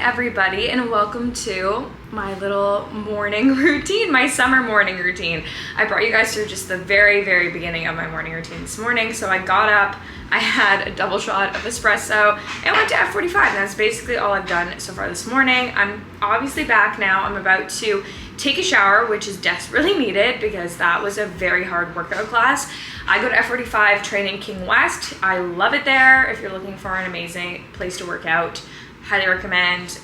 everybody, and welcome to my little morning routine, my summer morning routine. I brought you guys through just the very beginning of my morning routine this morning. So I got up, I had a double shot of espresso, and went to F45, and that's basically all I've done so far this morning. I'm obviously back now. I'm about to take a shower, which is desperately needed because that was a very hard workout class. I go to F45, train in King West. I love it there. If you're looking for an amazing place to work out, highly recommend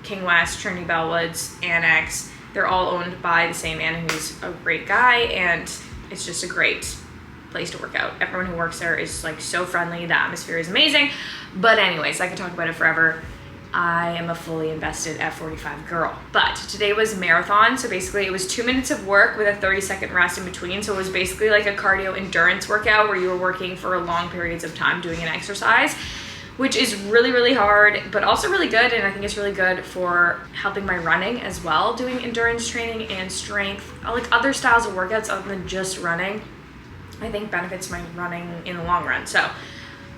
King West, Trinity Bellwoods, Annex. They're all owned by the same man who's a great guy, and it's just a great place to work out. Everyone who works there is like so friendly. The atmosphere is amazing. But anyways, I could talk about it forever. I am a fully invested F45 girl. But today was marathon, so basically it was 2 minutes of work with a 30-second rest in between. So it was basically like a cardio endurance workout where you were working for long periods of time doing an exercise, which is really hard, but also really good. And I think it's really good for helping my running as well, doing endurance training and strength, like other styles of workouts other than just running. I think benefits my running in the long run. So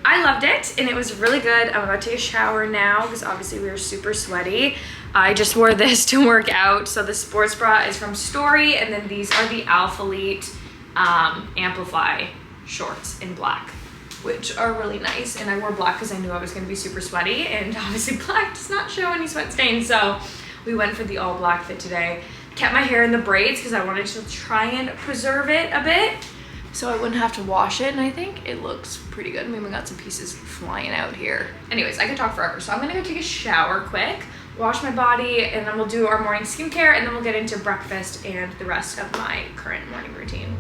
I loved it, and it was really good. I'm about to take a shower now because obviously we were super sweaty. I just wore this to work out. So the sports bra is from Story, and then these are the Alphalete Amplify shorts in black, which are really nice. And I wore black because I knew I was gonna be super sweaty, and obviously black does not show any sweat stains. So we went for the all black fit today. Kept my hair in the braids because I wanted to try and preserve it a bit so I wouldn't have to wash it, and I think it looks pretty good. We even got some pieces flying out here. Anyways, I could talk forever, so I'm gonna go take a shower quick, wash my body, and then we'll do our morning skincare, and then we'll get into breakfast and the rest of my current morning routine.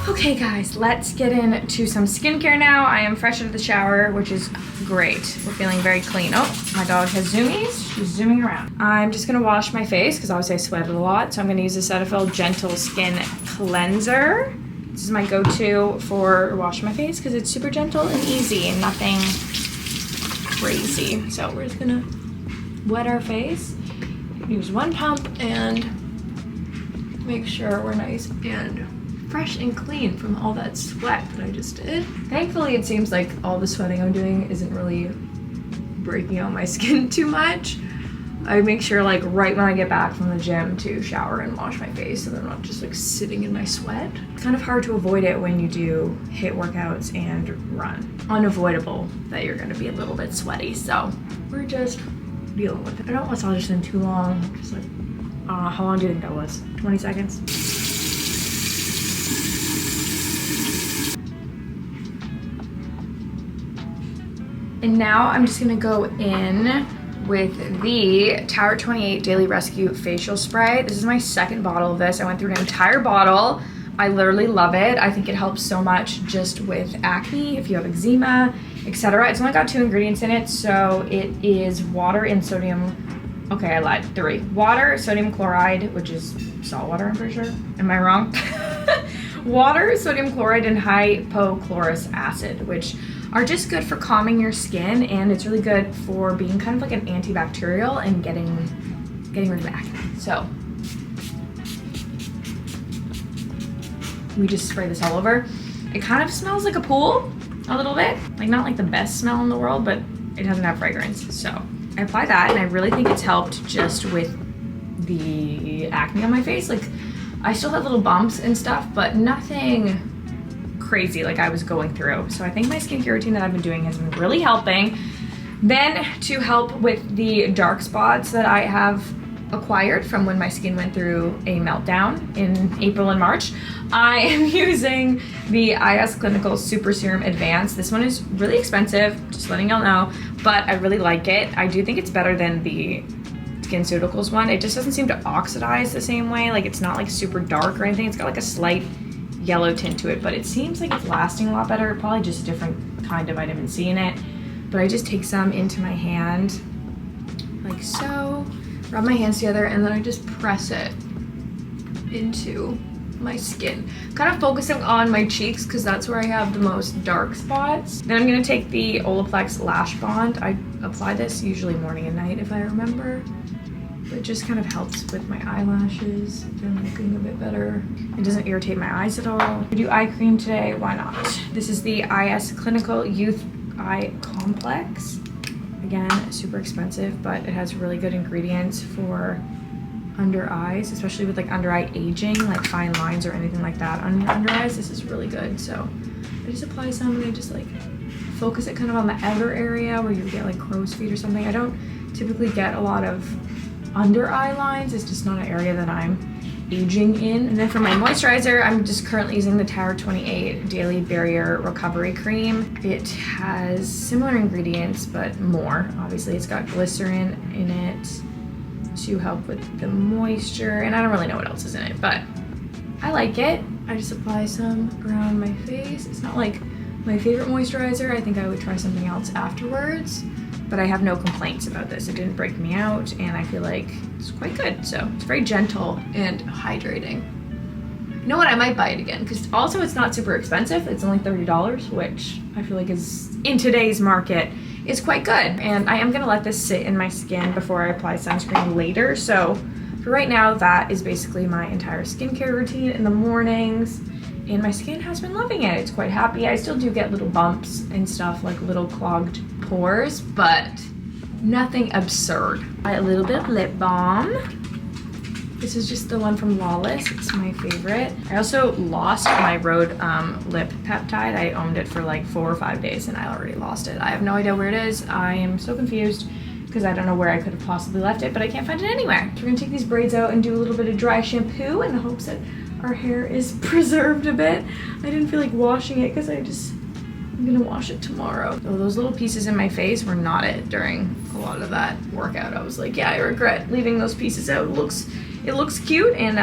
Okay guys, let's get into some skincare now. I am fresh out of the shower, which is great. We're feeling very clean. Oh, my dog has zoomies. She's zooming around. I'm just gonna wash my face because obviously I sweated a lot. So I'm gonna use the Cetaphil Gentle Skin Cleanser. This is my go-to for washing my face because it's super gentle and easy and nothing crazy. So we're just gonna wet our face, use one pump, and make sure we're nice and fresh and clean from all that sweat that I just did. Thankfully, it seems like all the sweating I'm doing isn't really breaking out my skin too much. I make sure like right when I get back from the gym to shower and wash my face so that I'm not just like sitting in my sweat. It's kind of hard to avoid it when you do HIIT workouts and run. Unavoidable that you're gonna be a little bit sweaty, so we're just dealing with it. I don't massage this in too long, just like, how long do you think that was? 20 seconds? And now I'm just gonna go in with the Tower 28 Daily Rescue Facial Spray. This is my second bottle of this. I went through an entire bottle. I literally love it. I think it helps so much just with acne, if you have eczema, etc. It's only got 2 ingredients in it, so it is water and sodium. Okay, I lied, 3. Water, sodium chloride, which is salt water, I'm pretty sure. Am I wrong? Water, sodium chloride, and hypochlorous acid, which are just good for calming your skin, and it's really good for being kind of like an antibacterial and getting rid of acne. So we just spray this all over. It kind of smells like a pool a little bit, like not like the best smell in the world, but it doesn't have fragrance. So I apply that, and I really think it's helped just with the acne on my face. Like I still have little bumps and stuff, but nothing crazy like I was going through. So I think my skincare routine that I've been doing has been really helping. Then to help with the dark spots that I have acquired from when my skin went through a meltdown in April and March, I am using the IS Clinical Super Serum Advanced. This one is really expensive, just letting y'all know, but I really like it. I do think it's better than the SkinCeuticals one. It just doesn't seem to oxidize the same way. Like it's not like super dark or anything. It's got like a slight yellow tint to it, but it seems like it's lasting a lot better. Probably just a different kind of vitamin C in it. But I just take some into my hand like so, rub my hands together, and then I just press it into my skin, kind of focusing on my cheeks because that's where I have the most dark spots. Then I'm gonna take the Olaplex Lash Bond. I apply this usually morning and night if I remember. It just kind of helps with my eyelashes. They're looking a bit better. It doesn't irritate my eyes at all. I do eye cream today, why not? This is the IS Clinical Youth eye complex. Again, super expensive, but it has really good ingredients for under eyes, especially with like under eye aging, like fine lines or anything like that on your under eyes. This is really good. So I just apply some and I just like focus it kind of on the outer area where you get like crow's feet or something. I don't typically get a lot of under eye lines. It's just not an area that I'm aging in. And then for my moisturizer, I'm just currently using the Tower 28 Daily Barrier Recovery Cream. It has similar ingredients, but more. Obviously, it's got glycerin in it to help with the moisture, and I don't really know what else is in it, but I like it. I just apply some around my face. It's not like my favorite moisturizer. I think I would try something else afterwards, but I have no complaints about this. It didn't break me out, and I feel like it's quite good. So it's very gentle and hydrating. You know what? I might buy it again because also it's not super expensive. It's only $30, which I feel like is in today's market is quite good. And I am gonna let this sit in my skin before I apply sunscreen later. So for right now, that is basically my entire skincare routine in the mornings. And my skin has been loving it. It's quite happy. I still do get little bumps and stuff, like little clogged pores, but nothing absurd. A little bit of lip balm. This is just the one from Lawless. It's my favorite. I also lost my Rhode lip peptide. I owned it for like 4 or 5 days and I already lost it. I have no idea where it is. I am so confused because I don't know where I could have possibly left it, but I can't find it anywhere. So we're gonna take these braids out and do a little bit of dry shampoo in the hopes that our hair is preserved a bit. I didn't feel like washing it because I'm gonna wash it tomorrow. So those little pieces in my face were not it during a lot of that workout. I was like, yeah, I regret leaving those pieces out. It looks cute, and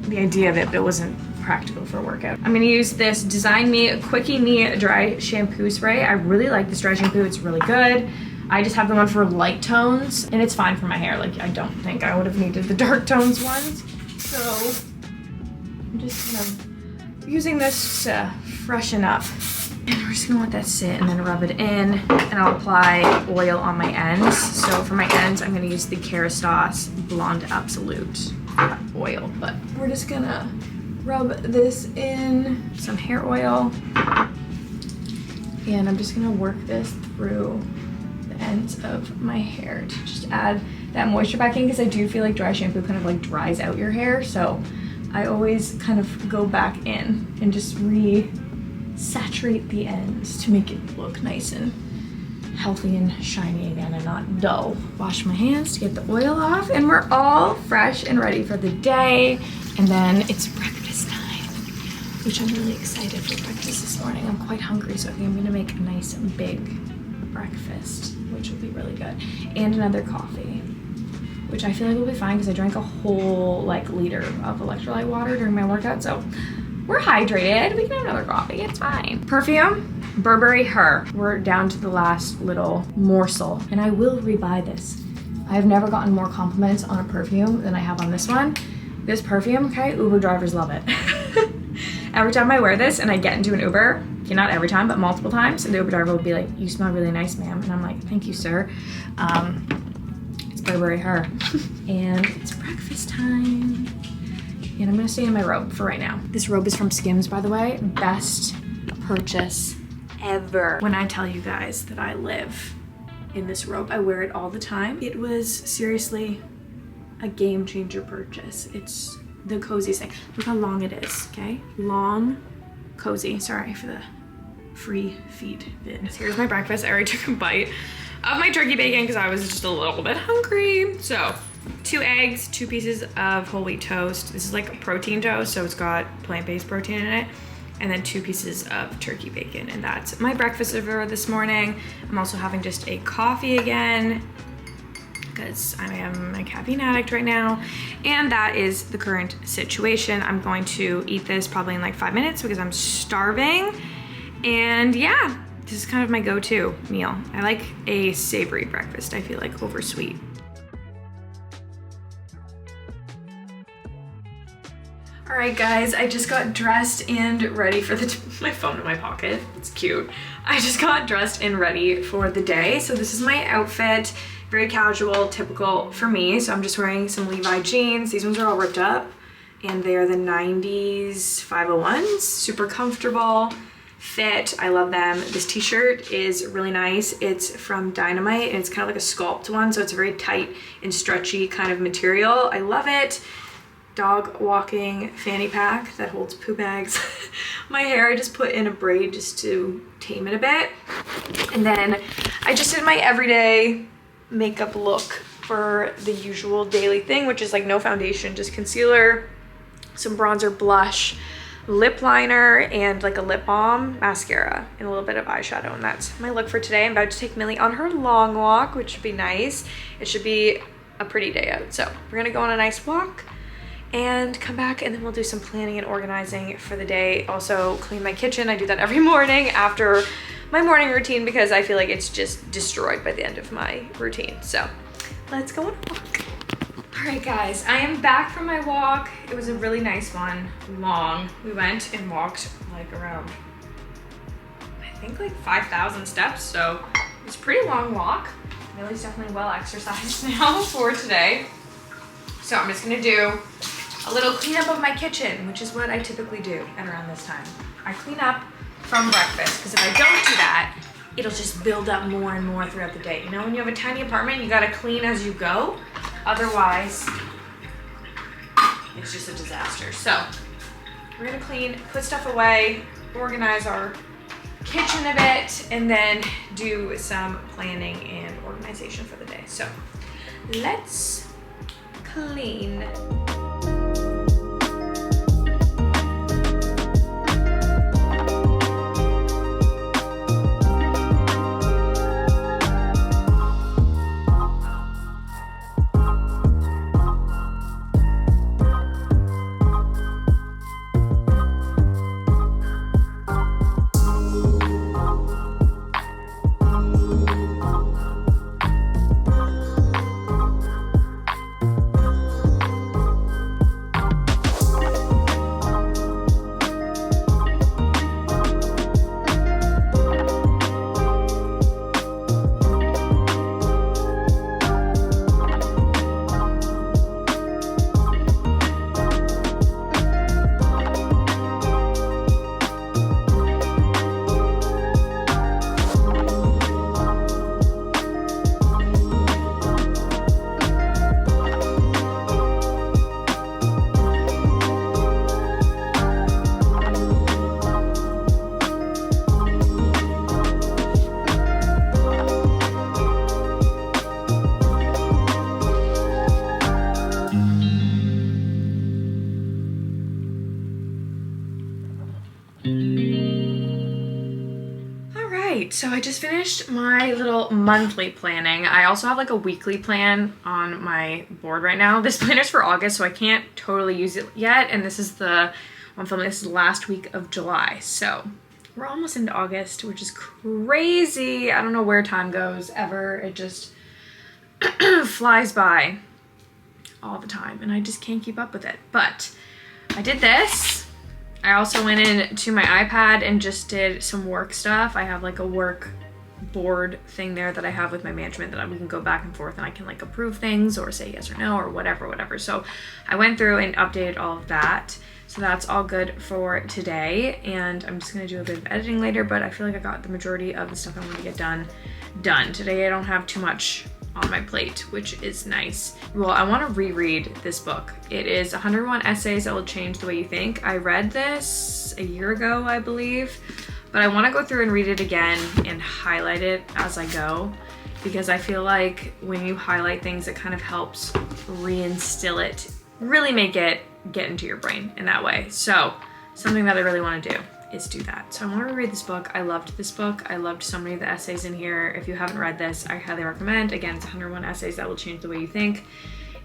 the idea of it, but it wasn't practical for a workout. I'm gonna use this Design Me Quickie Me Dry Shampoo Spray. I really like this dry shampoo, it's really good. I just have the one for light tones, and it's fine for my hair. Like, I don't think I would have needed the dark tones ones. So, I'm just kind of using this to freshen up. And we're just gonna let that sit and then rub it in, and I'll apply oil on my ends. So for my ends, I'm gonna use the Kerastase Blonde Absolute oil, but we're just gonna rub this in some hair oil, and I'm just gonna work this through the ends of my hair to just add that moisture back in, because I do feel like dry shampoo kind of like dries out your hair, so I always kind of go back in and just saturate the ends to make it look nice and healthy and shiny again and not dull. Wash my hands to get the oil off, and we're all fresh and ready for the day. And then it's breakfast time, which I'm really excited for breakfast this morning. I'm quite hungry, so I think I'm gonna make a nice big breakfast, which will be really good. And another coffee, which I feel like will be fine because I drank a whole like liter of electrolyte water during my workout, so we're hydrated. We can have another coffee, it's fine. Perfume, Burberry Her. We're down to the last little morsel, and I will rebuy this. I've never gotten more compliments on a perfume than I have on this one. This perfume, okay, Uber drivers love it. Every time I wear this and I get into an Uber, okay, not every time, but multiple times, and the Uber driver will be like, "You smell really nice, ma'am." And I'm like, "Thank you, sir." It's Burberry Her. And it's breakfast time. And I'm gonna stay in my robe for right now. This robe is from Skims, by the way. Best purchase ever. When I tell you guys that I live in this robe, I wear it all the time. It was seriously a game changer purchase. It's the coziest thing. Look how long it is, okay? Long, cozy. Sorry for the free feed vid. Here's my breakfast. I already took a bite of my turkey bacon because I was just a little bit hungry. So 2 eggs, 2 pieces of whole wheat toast. This is like a protein toast, so it's got plant-based protein in it. And then 2 pieces of turkey bacon. And that's my breakfast for this morning. I'm also having just a coffee again because I am a caffeine addict right now. And that is the current situation. I'm going to eat this probably in like 5 minutes because I'm starving. And yeah, this is kind of my go-to meal. I like a savory breakfast, I feel like, over sweet. All right, guys, I just got dressed and ready for my phone in my pocket. It's cute. I just got dressed and ready for the day. So this is my outfit, very casual, typical for me. So I'm just wearing some Levi jeans. These ones are all ripped up, and they are the 90s 501s, super comfortable. fit. I love them. This t-shirt is really nice. It's from Dynamite and it's kind of like a sculpt one, so it's a very tight and stretchy kind of material. I love it. Dog walking fanny pack that holds poo bags. My hair I just put in a braid just to tame it a bit. And then I just did my everyday makeup look for the usual daily thing, which is like no foundation, just concealer, some bronzer, blush, lip liner, and like a lip balm, mascara, and a little bit of eyeshadow. And that's my look for today. I'm about to take Millie on her long walk, which should be nice. It should be a pretty day out. So we're gonna go on a nice walk and come back, and then we'll do some planning and organizing for the day. Also clean my kitchen. I do that every morning after my morning routine because I feel like it's just destroyed by the end of my routine. So let's go on a walk. All right guys, I am back from my walk. It was a really nice one, long. We went and walked like around, I think like 5,000 steps. So it was a pretty long walk. Millie's definitely well exercised now for today. So I'm just gonna do a little cleanup of my kitchen, which is what I typically do at around this time. I clean up from breakfast, because if I don't do that, it'll just build up more and more throughout the day. You know, when you have a tiny apartment, you gotta clean as you go. Otherwise, it's just a disaster. So we're gonna clean, put stuff away, organize our kitchen a bit, and then do some planning and organization for the day. So let's clean. So I just finished my little monthly planning. I also have like a weekly plan on my board right now. This planner's for August, so I can't totally use it yet. And this is I'm filming this last week of July. So we're almost into August, which is crazy. I don't know where time goes ever. It just flies by all the time and I just can't keep up with it. But I did this. I also went into my iPad and just did some work stuff. I have like a work board thing there that I have with my management that we can go back and forth and I can like approve things or say yes or no or whatever. So I went through and updated all of that. So that's all good for today. And I'm just gonna do a bit of editing later, but I feel like I got the majority of the stuff I want to get done. Today I don't have too much on my plate, which is nice. Well, I want to reread this book. It is 101 Essays That Will Change the Way You Think. I read this a year ago, I believe, but I want to go through and read it again and highlight it as I go, because I feel like when you highlight things, it kind of helps reinstill it, really make it get into your brain in that way. So something that I really want to do is do that. So I want to read this book. I loved this book. I loved so many of the essays in here. If you haven't read this, I highly recommend. Again, it's 101 Essays That Will Change the Way You Think.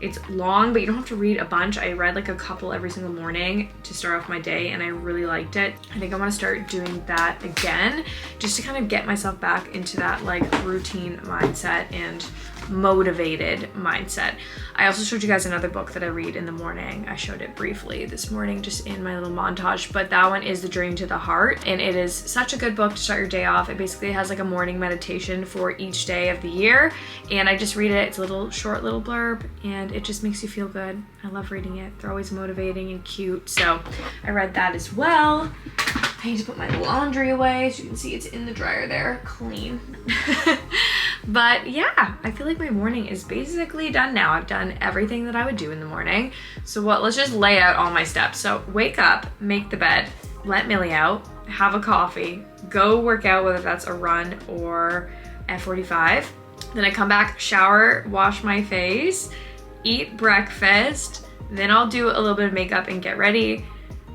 It's long, but you don't have to read a bunch. I read like a couple every single morning to start off my day and I really liked it. I think I want to start doing that again just to kind of get myself back into that like routine mindset and motivated mindset. I also showed you guys another book that I read in the morning. I showed it briefly this morning just in my little montage, but that one is The Journey to the Heart, and it is such a good book to start your day off. It basically has like a morning meditation for each day of the year, and I just read it. It's a little short little blurb, and it just makes you feel good. I love reading it. They're always motivating and cute, so I read that as well. I need to put my laundry away. As you can see, it's in the dryer there, clean. But yeah, I feel like my morning is basically done now. I've done everything that I would do in the morning. So let's just lay out all my steps. So wake up, make the bed, let Millie out, have a coffee, go work out, whether that's a run or F45. Then I come back, shower, wash my face, eat breakfast. Then I'll do a little bit of makeup and get ready.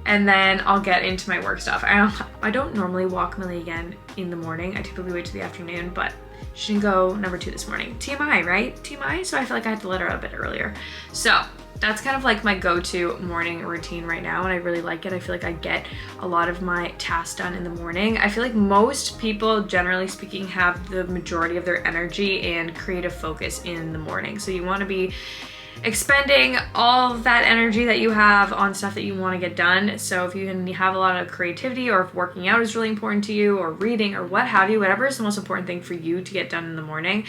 And then I'll get into my work stuff. I don't normally walk Millie again in the morning. I typically wait till the afternoon, but she didn't go number 2 this morning. TMI, right? TMI? So I feel like I had to let her out a bit earlier. So that's kind of like my go-to morning routine right now, and I really like it. I feel like I get a lot of my tasks done in the morning. I feel like most people, generally speaking, have the majority of their energy and creative focus in the morning. So you want to be expending all of that energy that you have on stuff that you want to get done. So if you can have a lot of creativity, or if working out is really important to you, or reading, or what have you, whatever is the most important thing for you to get done in the morning,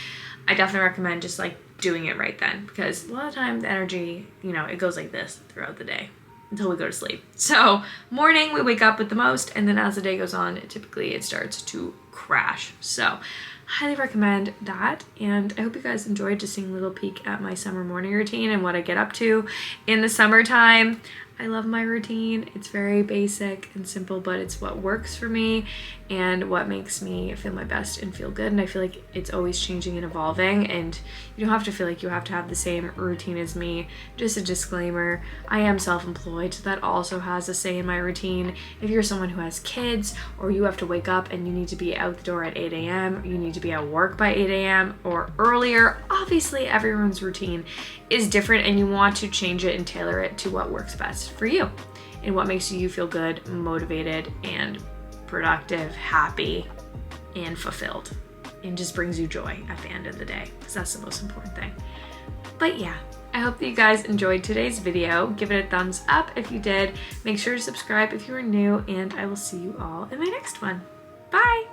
I definitely recommend just like doing it right then, because a lot of times the energy, you know, it goes like this throughout the day until we go to sleep. So morning we wake up with the most, and then as the day goes on, typically it starts to crash. So highly recommend that, and I hope you guys enjoyed just seeing a little peek at my summer morning routine and what I get up to in the summertime. I love my routine. It's very basic and simple, but it's what works for me and what makes me feel my best and feel good. And I feel like it's always changing and evolving, and you don't have to feel like you have to have the same routine as me. Just a disclaimer, I am self-employed, so that also has a say in my routine. If you're someone who has kids, or you have to wake up and you need to be out the door at 8 a.m., you need to be at work by 8 a.m. or earlier, obviously everyone's routine is different, and you want to change it and tailor it to what works best for you and what makes you feel good, motivated, and productive, happy, and fulfilled, and just brings you joy at the end of the day, because that's the most important thing. But yeah, I hope that you guys enjoyed today's video. Give it a thumbs up if you did. Make sure to subscribe if you are new, and I will see you all in my next one. Bye!